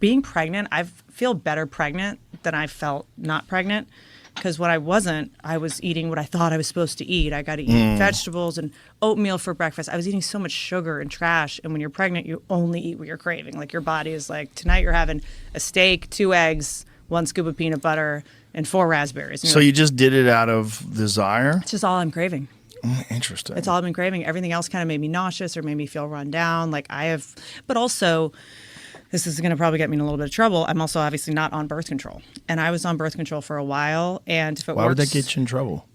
being pregnant, I feel better pregnant than I felt not pregnant. Because when I wasn't, I was eating what I thought I was supposed to eat. I got to eat vegetables and oatmeal for breakfast. I was eating so much sugar and trash. And when you're pregnant, you only eat what you're craving. Like your body is like, tonight you're having a steak, 2 eggs, 1 scoop of peanut butter, and 4 raspberries. And so you just did it out of desire? It's just all I'm craving. Interesting. It's all I've been craving. Everything else kind of made me nauseous or made me feel run down. But also, this is going to probably get me in a little bit of trouble. I'm also obviously not on birth control. And I was on birth control for a while. And if it Why would that get you in trouble?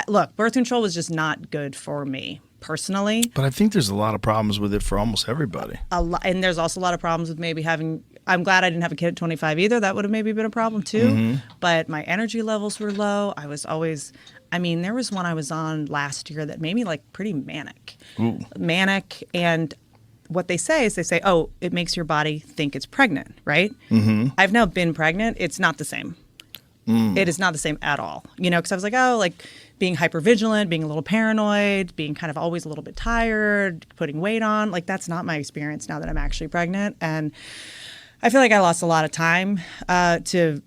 Look, birth control was just not good for me personally. But I think there's a lot of problems with it for almost everybody. And there's also a lot of problems with maybe I'm glad I didn't have a kid at 25 either. That would have maybe been a problem too. But my energy levels were low. I was always, there was one I was on last year that made me like pretty manic. Ooh. Manic. And what they say is oh, it makes your body think it's pregnant, right? I've now been pregnant. It's not the same. It is not the same at all. Because I was like, oh, like being hypervigilant, being a little paranoid, being kind of always a little bit tired, putting weight on. Like that's not my experience now that I'm actually pregnant. And I feel like I lost a lot of time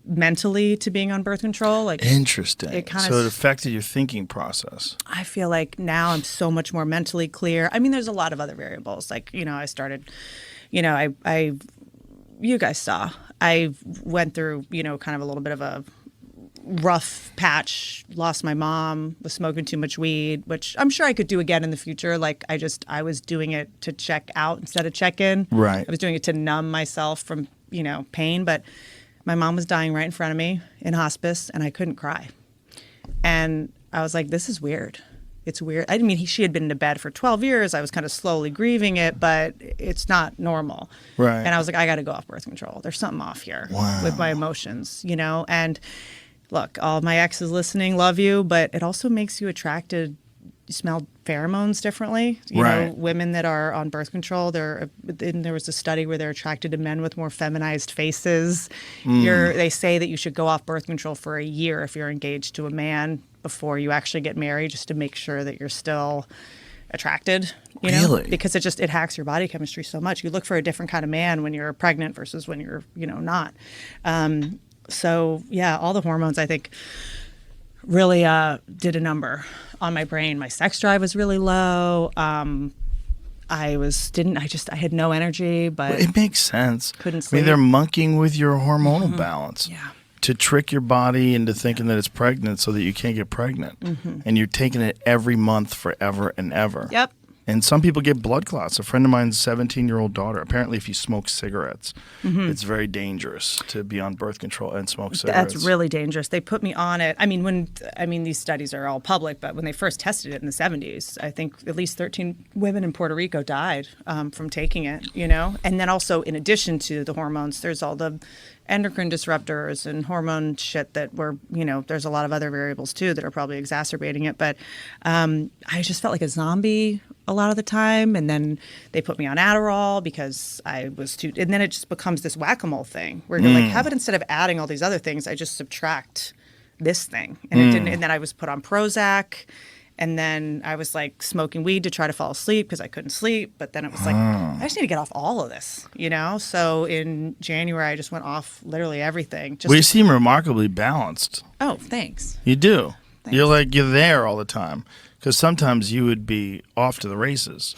mentally to being on birth control. Like interesting. So it affected your thinking process. I feel like now I'm so much more mentally clear. There's a lot of other variables. Like, I started, you guys saw, I went through, kind of a little bit of a rough patch, lost my mom, was smoking too much weed, which I'm sure I could do again in the future. Like I was doing it to check out instead of check in. Right. I was doing it to numb myself from, pain, but my mom was dying right in front of me in hospice and I couldn't cry. And I was like, this is weird. It's weird. She had been in bed for 12 years. I was kind of slowly grieving it, but it's not normal. Right. And I was like, I got to go off birth control. There's something off here with my emotions, and look, all my exes listening, love you, but it also makes you attracted. You smell pheromones differently. You know, women that are on birth control, there was a study where they're attracted to men with more feminized faces. They say that you should go off birth control for a year if you're engaged to a man before you actually get married, just to make sure that you're still attracted. Really? Because it hacks your body chemistry so much. You look for a different kind of man when you're pregnant versus when you're not. So yeah, all the hormones I think really did a number on my brain. My sex drive was really low. I had no energy, but it makes sense. Couldn't sleep. They're monkeying with your hormonal balance. Yeah. To trick your body into thinking that it's pregnant so that you can't get pregnant. And you're taking it every month forever and ever. Yep. And some people get blood clots. A friend of mine's 17-year-old daughter, apparently if you smoke cigarettes, it's very dangerous to be on birth control and smoke cigarettes. That's really dangerous. They put me on it. These studies are all public, but when they first tested it in the 70s, I think at least 13 women in Puerto Rico died from taking it, And then also, in addition to the hormones, there's all the endocrine disruptors and hormone shit that were, there's a lot of other variables too that are probably exacerbating it. But I just felt like a zombie a lot of the time. And then they put me on Adderall because I was too, and then it just becomes this whack-a-mole thing where you're like, how about instead of adding all these other things, I just subtract this thing? And it didn't, and then I was put on Prozac. And then I was like smoking weed to try to fall asleep because I couldn't sleep. But then it was like, I just need to get off all of this, So in January, I just went off literally everything. Well, you seem remarkably balanced. Oh, thanks. You do. Thanks. You're there all the time. Because sometimes you would be off to the races.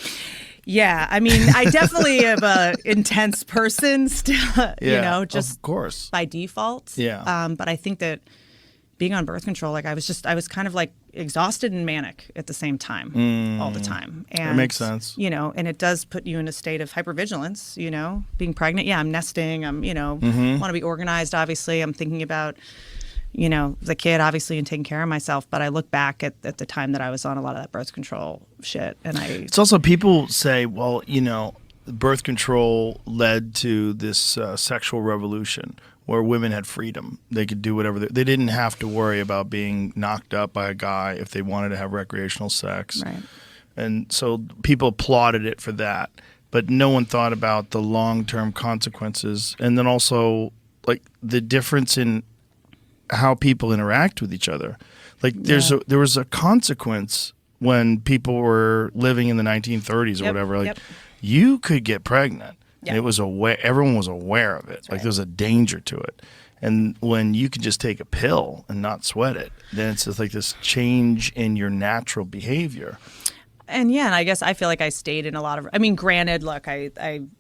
Yeah, I definitely am an intense person still, just of course. by default. Yeah. But I think that being on birth control, I was kind of like exhausted and manic at the same time, all the time. And, that makes sense. And it does put you in a state of hypervigilance, being pregnant. Yeah, I'm nesting. I'm, want to be organized, obviously. I'm thinking about, the kid, obviously, and taking care of myself. But I look back at the time that I was on a lot of that birth control shit. And it's also, people say, well, birth control led to this sexual revolution where women had freedom. They could do whatever. They didn't have to worry about being knocked up by a guy if they wanted to have recreational sex. Right. And so people applauded it for that. But no one thought about the long-term consequences. And then also, like, the difference in how people interact with each other. Like, there was a consequence when people were living in the 1930s or whatever. Like, you could get pregnant. Yeah. And it was aware. Everyone was aware of it. Like right. there's a danger to it. And when you can just take a pill and not sweat it, then it's just like this change in your natural behavior. And yeah, and I guess I feel like I stayed in a lot of, I mean, granted, look, I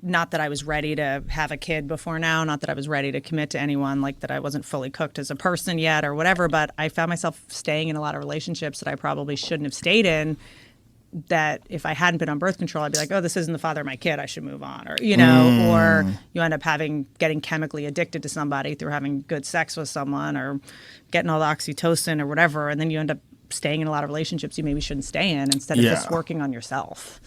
not that I was ready to have a kid before now, not that I was ready to commit to anyone, like that I wasn't fully cooked as a person yet or whatever, but I found myself staying in a lot of relationships that I probably shouldn't have stayed in, that if I hadn't been on birth control, I'd be like, oh, this isn't the father of my kid, I should move on. Or, you know, or you end up getting chemically addicted to somebody through having good sex with someone or getting all the oxytocin or whatever. And then you end up staying in a lot of relationships you maybe shouldn't stay in instead of just working on yourself.